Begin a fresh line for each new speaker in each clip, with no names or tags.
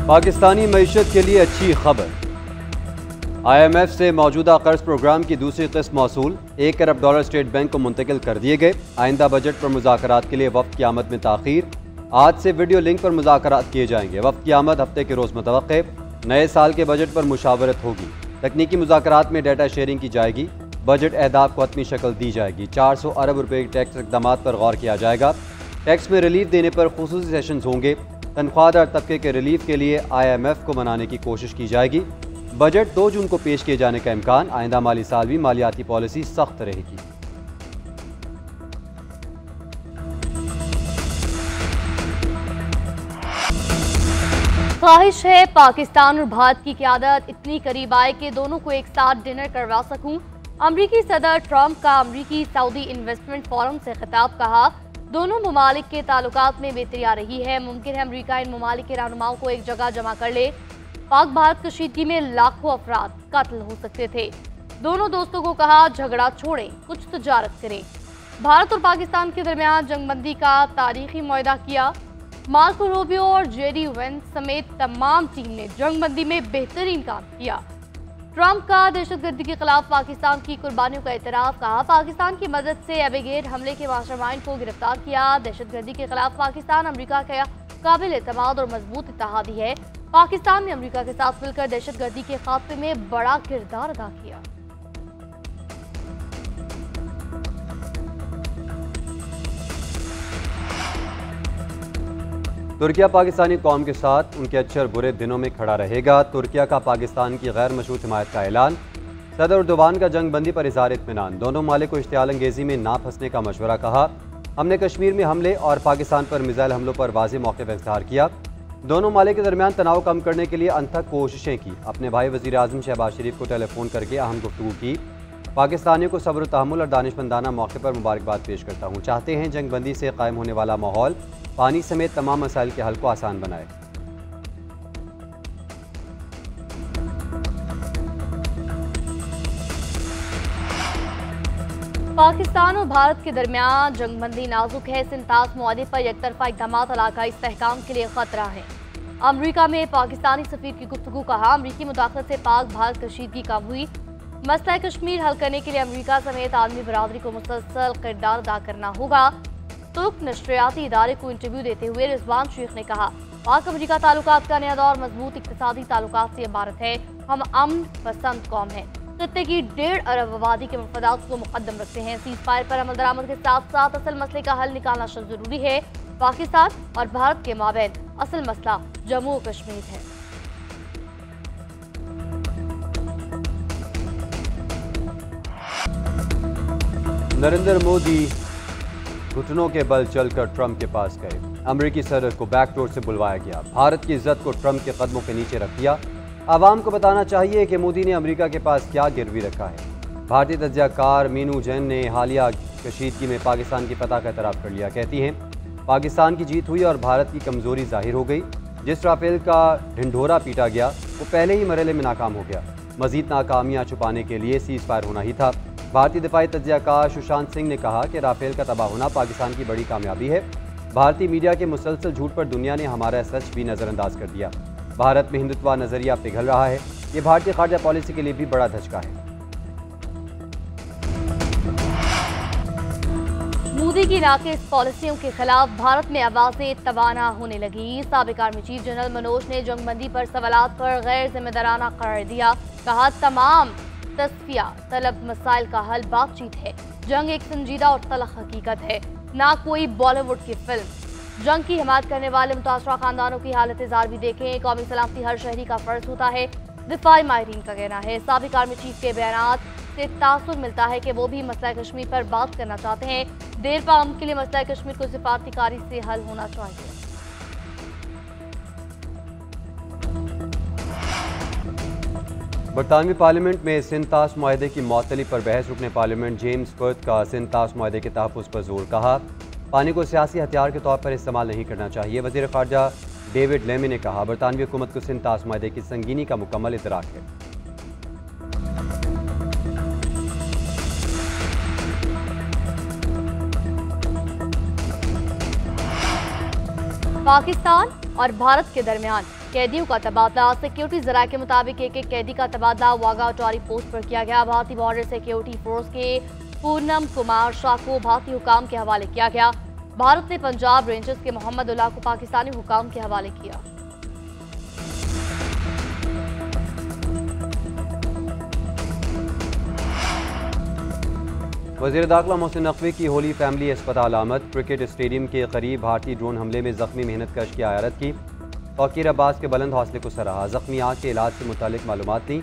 पाकिस्तानी मईशत के लिए अच्छी खबर। IMF से मौजूदा कर्ज प्रोग्राम की दूसरी किस्त मौसूल। $1 अरब स्टेट बैंक को मुंतकिल कर दिए गए। आइंदा बजट पर मुज़ाकरात के लिए वफ़द की आमद में ताख़ीर। आज से वीडियो लिंक पर मुज़ाकरात किए जाएंगे। वफ़द की आमद हफ्ते के रोज़ मुतवक्के। नए साल के बजट पर मुशावरत होगी। तकनीकी मुज़ाकरात में डाटा शेयरिंग की जाएगी। बजट अहदाफ को हतमी शक्ल दी जाएगी। 400 अरब रुपये के टैक्स इक़दामात पर गौर किया जाएगा। टैक्स में रिलीफ देने पर खुसूसी सेशंस होंगे। तनख्वाहदार तबके के रिलीफ के लिए IMF को मनाने की कोशिश की जाएगी। बजट 2 जून को पेश किए जाने का इम्कान। आइंदा माली साल भी मालियाती पॉलिसी सख्त रहेगी।
ख्वाहिश है पाकिस्तान और भारत की क़यादत इतनी करीब आए कि दोनों को एक साथ डिनर करवा सकूं। अमरीकी सदर ट्रंप का अमरीकी सऊदी इन्वेस्टमेंट फोरम से खिताब। कहा, दोनों ममालिक के ताल्लुकात में बेहतरी आ रही है। मुमकिन है अमरीका इन ममालिक के रहनुमाओं को एक जगह जमा कर ले। पाक भारत कशीदगी में लाखों अफराद कत्ल हो सकते थे। दोनों दोस्तों को कहा, झगड़ा छोड़ें, कुछ तजारत करें। भारत और पाकिस्तान के दरमियान जंगबंदी का तारीखी मुआहदा किया। मार्को रूबियो और जेडी वेंस समेत तमाम टीम ने जंगबंदी में बेहतरीन काम किया। ट्रंप का दहशतगर्दी के खिलाफ पाकिस्तान की कुर्बानियों का एतराफ़। कहा, पाकिस्तान की मदद से एबिगेट हमले के मास्टरमाइंड को गिरफ्तार किया। दहशतगर्दी के खिलाफ पाकिस्तान अमरीका का काबिल एतमाद और मजबूत इत्तेहादी है। पाकिस्तान ने अमरीका के साथ मिलकर दहशतगर्दी के खात्मे में बड़ा किरदार अदा किया।
तुर्किया पाकिस्तानी कौम के साथ उनके अच्छे बुरे दिनों में खड़ा रहेगा। तुर्किया का पाकिस्तान की गैर मशरूत हिमायत का ऐलान। सदर अर्दोगान का जंगबंदी पर इज़हार इत्मीनान। दोनों मालिक को इश्तियाल अंगेजी में ना फंसने का मशवरा। कहा, हमने कश्मीर में हमले और पाकिस्तान पर मिसाइल हमलों पर वाज़ेह मौक़िफ़ इख्तियार किया। दोनों मालिक के दरमियान तनाव कम करने के लिए अनथक कोशिशें की। अपने भाई वज़ीर आज़म शहबाज शरीफ को टेलीफोन करके अहम गुफ्तगू की। पाकिस्तानियों को सब्र तहम्मुल और दानिशमंदाना मौके पर मुबारकबाद पेश करता हूँ। चाहते हैं जंगबंदी से कायम होने वाला माहौल पानी समेत तमाम मसाइल के हल को आसान बनाए।
पाकिस्तान और भारत के दरमियान जंगबंदी नाजुक है। सिंतास मुआहदे पर एकतरफा इक़दामात इलाकाई इस्तेहकाम के लिए खतरा है। अमरीका में पाकिस्तानी सफीर की गुफ्तगू। कहा, अमरीकी मुदाखलत से पाक भारत कशीदगी कम हुई। मसला कश्मीर हल करने के लिए अमरीका समेत आलमी बरादरी को मुसलसल किरदार अदा करना होगा। तुर्क नशरियाती इदारे को इंटरव्यू देते हुए रिजवान शेख ने कहा, पाक अमरीका ताल्लुकात का नया दौर मजबूत इक़्तिसादी ताल्लुकात से इबारत है। हम अमन पसंद कौम हैं। खत्ते की 1.5 अरब आबादी के मफादात को मुकद्दम रखते हैं। सीज़ फायर पर अमल दरामद के साथ साथ असल मसले का हल निकालना जरूरी है। पाकिस्तान और भारत के माबैन असल मसला जम्मू कश्मीर है।
नरेंद्र मोदी घुटनों के बल चलकर ट्रंप के पास गए। अमरीकी सदर को बैकडोर से बुलवाया गया। भारत की इज्जत को ट्रंप के कदमों के नीचे रख दिया। आवाम को बताना चाहिए कि मोदी ने अमेरिका के पास क्या गिरवी रखा है। भारतीय तज्ज़ियाकार मीनू जैन ने हालिया कशीदगी में पाकिस्तान की फतह का एतराफ़ कर लिया। कहती हैं, पाकिस्तान की जीत हुई और भारत की कमज़ोरी ज़ाहिर हो गई। जिस राफेल का ढिंढोरा पीटा गया वो पहले ही मरहले में नाकाम हो गया। मज़ीद नाकामियाँ छुपाने के लिए सीज़ फायर होना ही था। भारतीय दिफाई तज्ज़ियाकार सुशांत सिंह ने कहा कि राफेल का तबाह होना पाकिस्तान की बड़ी कामयाबी है। भारतीय मीडिया के मुसलसल झूठ पर दुनिया ने हमारा सच भी नज़रअंदाज कर दिया। भारत में हिंदुत्व नज़रिया पिघल रहा है। ये भारतीय खारजा पॉलिसी के लिए भी बड़ा धचका है।
मोदी की नाक़िस पॉलिसियों के खिलाफ भारत में आवाज़ें तवाना होने लगी। साबिक़ आर्मी चीफ जनरल मनोज ने जंगबंदी पर सवालात पर गैर जिम्मेदाराना करार दिया। कहा, तमाम तस्फिया तलब मसाइल का हल बातचीत है। जंग एक संजीदा और तलख हकीकत है, ना कोई बॉलीवुड की फिल्म। जंग की हिमायत करने वाले मुतासरा खानदानों की हालत जार भी देखें। कौमी सलामती हर शहरी का फर्ज होता है। दिफाई माहिरीन का कहना है, साबिक़ आर्मी चीफ के बयानात से तासुर मिलता है कि वो भी मसला कश्मीर पर बात करना चाहते हैं। देर पाम के लिए मसला कश्मीर को सिफारतीकारी से हल होना चाहिए।
बरतानवी पार्लियामेंट में सिंतास मुआहदे की मअतली पर बहस। रुकने पार्लियामेंट जेम्स फर्थ का सिंतास मुआहदे के तहफ़्फ़ुज़ पर जोर। कहा, पानी को सियासी हथियार के तौर पर इस्तेमाल नहीं करना चाहिए। वज़ीर ख़ारजा डेविड लेमी ने कहा, बरतानवी हुकूमत को सिंतास मुआहदे की संगीनी का मुकम्मल इदराक है।
पाकिस्तान और भारत के दरमियान कैदियों का तबादला। सिक्योरिटी जराये के मुताबिक एक कैदी का तबादला वाघा अटॉरी पोस्ट पर किया गया। भारतीय बॉर्डर सिक्योरिटी फोर्स के पूनम कुमार शाह को भारतीय हुकाम के हवाले किया गया। भारत ने पंजाब रेंजर्स के मोहम्मद उल्लाह को पाकिस्तानी हुकाम के हवाले किया।
वज़ीर दाखिला मोहसिन नकवी की होली फैमिली अस्पताल आमद। क्रिकेट स्टेडियम के करीब भारतीय ड्रोन हमले में जख्मी मेहनत कश की आयारत की। तौकीर अब्बास के बुलंद हौसले को सराहा। जख्मी आँख के इलाज से मुतालिक मालूमात दी।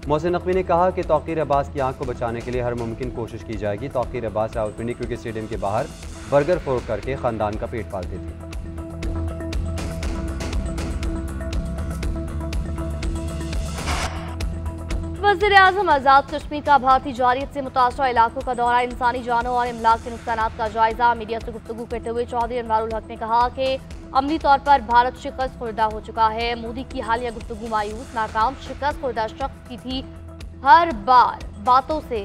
मोहसिन नकवी ने कहा कि तौकीर अब्बास की आँख को बचाने के लिए हर मुमकिन कोशिश की जाएगी। तौकीर अब्बास रावलपिंडी क्रिकेट स्टेडियम के बाहर बर्गर फोड़ करके खानदान का पेट पालते थे।
वज़ीर-ए-आज़म आज़ाद कश्मीर का भारतीय जारियत से मुतासरा इलाकों का दौरा। इंसानी जानों और इमलाक के नुकसानात का जायजा। मीडिया से गुफ्तगू करते हुए चौधरी अनवारुल हक ने कहा कि अमली तौर पर भारत शिकस्त खुर्दा हो चुका है। मोदी की हालिया गुफ्तगू मायूस, नाकाम, शिकस्त खुर्दा शख्स की थी। हर बार बातों से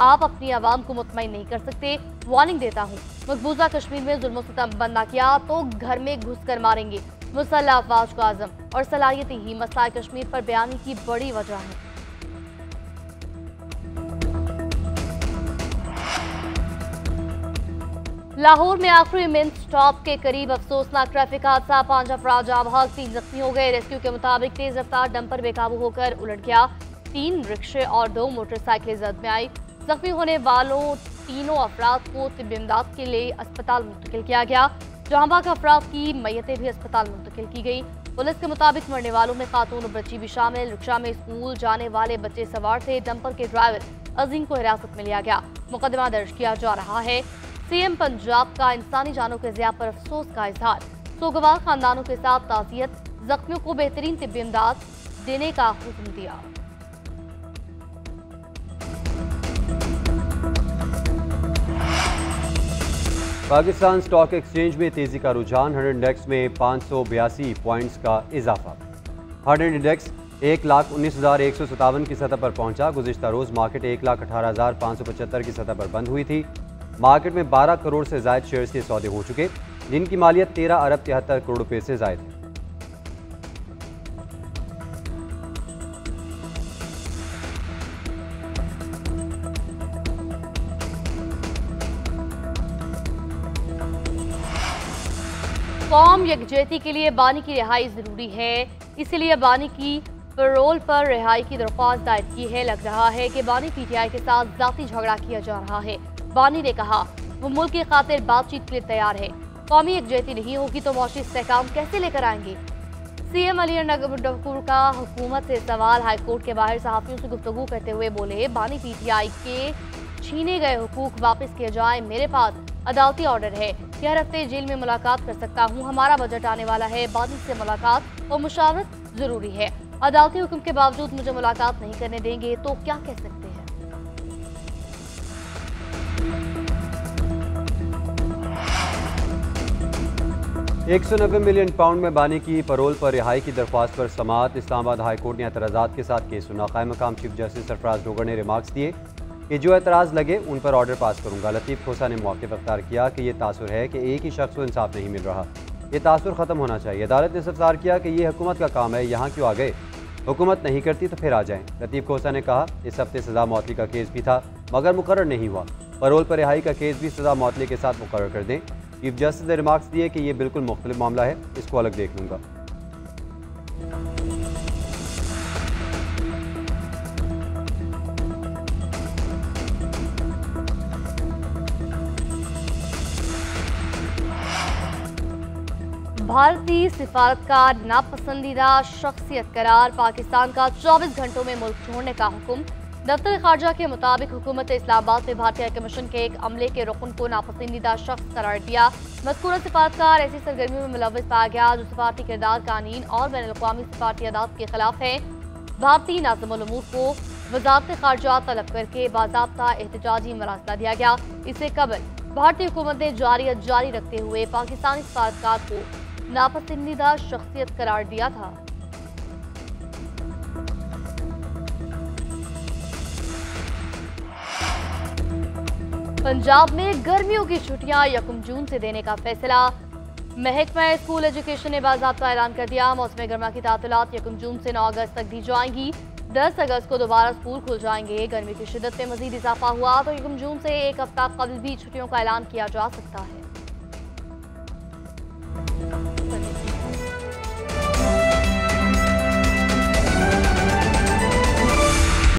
आप अपनी आवाम को मुतमईन नहीं कर सकते। वार्निंग देता हूँ, मकबूजा कश्मीर में जुल्म सितम बंद न किया तो घर में घुस कर मारेंगे। मुसल्लह अफवाज का आज़म और सलाहियत ही मसला कश्मीर पर बयानी की बड़ी वजह है। लाहौर में आखिरी मिनट स्टॉप के करीब अफसोसनाक ट्रैफिक हादसा। 5 अफराद जाँ बहक, 3 जख्मी हो गए। रेस्क्यू के मुताबिक तेज रफ्तार डंपर बेकाबू होकर उलट गया। 3 रिक्शे और 2 मोटरसाइकिलें जद में आई। जख्मी होने वालों तीनों अफराद को तिब्बी इमदाद के लिए अस्पताल मुंतकिल किया गया। जहाँ बहक अफराद की मैयतें भी अस्पताल मुंतकिल की गई। पुलिस के मुताबिक मरने वालों में खातून और बच्ची भी शामिल। रिक्शा में स्कूल जाने वाले बच्चे सवार थे। डंपर के ड्राइवर अजीम को हिरासत में लिया गया। मुकदमा दर्ज किया जा रहा है। सीएम पंजाब का इंसानी जानों के ज़िया पर अफसोस का इजहार। सोगवार खानदानों के साथ ताज़ियत। जख्मियों को बेहतरीन तिब्बी इमदाद देने का हुक्म दिया।
पाकिस्तान स्टॉक एक्सचेंज में तेजी का रुझान। 100 इंडेक्स में 582 पॉइंट्स का इजाफा। 100 इंडेक्स 1,19,157 की सतह पर पहुंचा। गुज़िश्ता रोज मार्केट 1,18,575 की सतह पर बंद हुई थी। मार्केट में 12 करोड़ से ज़ायद शेयर्स के सौदे हो चुके, जिनकी मालियत 13 अरब 73 करोड़ रुपए से ज़ायद है।
कौम यकजहती के लिए बानी की रिहाई जरूरी है, इसलिए बानी की पैरोल पर रिहाई की दरख्वास्त दायर की है। लग रहा है कि बानी पीटीआई के साथ जाती झगड़ा किया जा रहा है। बानी ने कहा वो मुल्क की खातिर बातचीत के लिए तैयार है। कौमी यकजहती नहीं होगी तो मौशी इस्तेहकाम कैसे लेकर आएंगे। सीएम अली नगबुर का हुकूमत से सवाल। हाईकोर्ट के बाहर सहाफियों से गुफ्तगू करते हुए बोले, बानी पीटीआई के छीने गए हुकूक वापस किए जाए। मेरे पास अदालती ऑर्डर है कि हर हफ्ते जेल में मुलाकात कर सकता हूँ। हमारा बजट आने वाला है। बानी से मुलाकात और मुशावरत जरूरी है। अदालती हुक्म के बावजूद मुझे मुलाकात नहीं करने देंगे तो क्या कह सकते हैं।
190 मिलियन पाउंड में बानी की पैरोल पर रिहाई की दरख्वास्त पर समाअत। इस्लामाबाद हाई कोर्ट ने एतराज़ात के साथ केस सुना। कायम मकाम चीफ जस्टिस सरफराज डोगर ने रिमार्क्स दिए कि जो एतराज़ लगे उन पर ऑर्डर पास करूंगा। लतीफ़ खोसा ने मौक़िफ़ अख्तियार किया कि यह तासुर है कि एक ही शख्स को इंसाफ नहीं मिल रहा। ये तासुर ख़त्म होना चाहिए। अदालत ने इस्तफ़सार किया कि ये हुकूमत का काम है, यहाँ क्यों आ गए। हुकूमत नहीं करती तो फिर आ जाएं। लतीफ़ खोसा ने कहा, इस हफ्ते सज़ा मौतली का केस भी था मगर मुकर्रर नहीं हुआ। पैरोल पर रिहाई का केस भी सज़ा मौतली के साथ मुकर्रर कर दें। चीफ जस्टिस ने रिमार्क्स दिए कि यह बिल्कुल मुख्तलिफ मामला है, इसको अलग देख लूँगा।
भारतीय सिफारतकार नापसंदीदा शख्सियत करार। पाकिस्तान का 24 घंटों में मुल्क छोड़ने का हुक्म। दफ्तर खारजा के मुताबिक हुकूमत इस्लामाबाद ने भारतीय कमीशन के एक अमले के रुकन को नापसंदीदा शख्स करार दिया। मज़कूरा सिफारतकार ऐसी सरगर्मियों में मुलव्वस पाया गया जो सिफारती किरदार, कानून और बैनुल-अक़वामी सिफारती आदात के खिलाफ है। भारतीय नाज़िमुल उमूर को वज़ारत खारजा तलब करके बाज़ाब्ता एहतजाजी मरासला दिया गया। इससे कबल भारतीय हुकूमत ने जारियत जारी रखते हुए पाकिस्तानी सिफारतकार को नापसंदीदा शख्सियत करार दिया था। पंजाब में गर्मियों की छुट्टियां 1 जून से देने का फैसला। महकमा स्कूल एजुकेशन ने बाज़ाब्ता ऐलान कर दिया, मौसम गर्मा की तातीलात 1 जून से 9 अगस्त तक दी जाएंगी। 10 अगस्त को दोबारा स्कूल खुल जाएंगे। गर्मी की शिद्दत में मजीद इजाफा हुआ तो 1 जून से एक हफ्ता कबल भी छुट्टियों का ऐलान किया जा सकता है।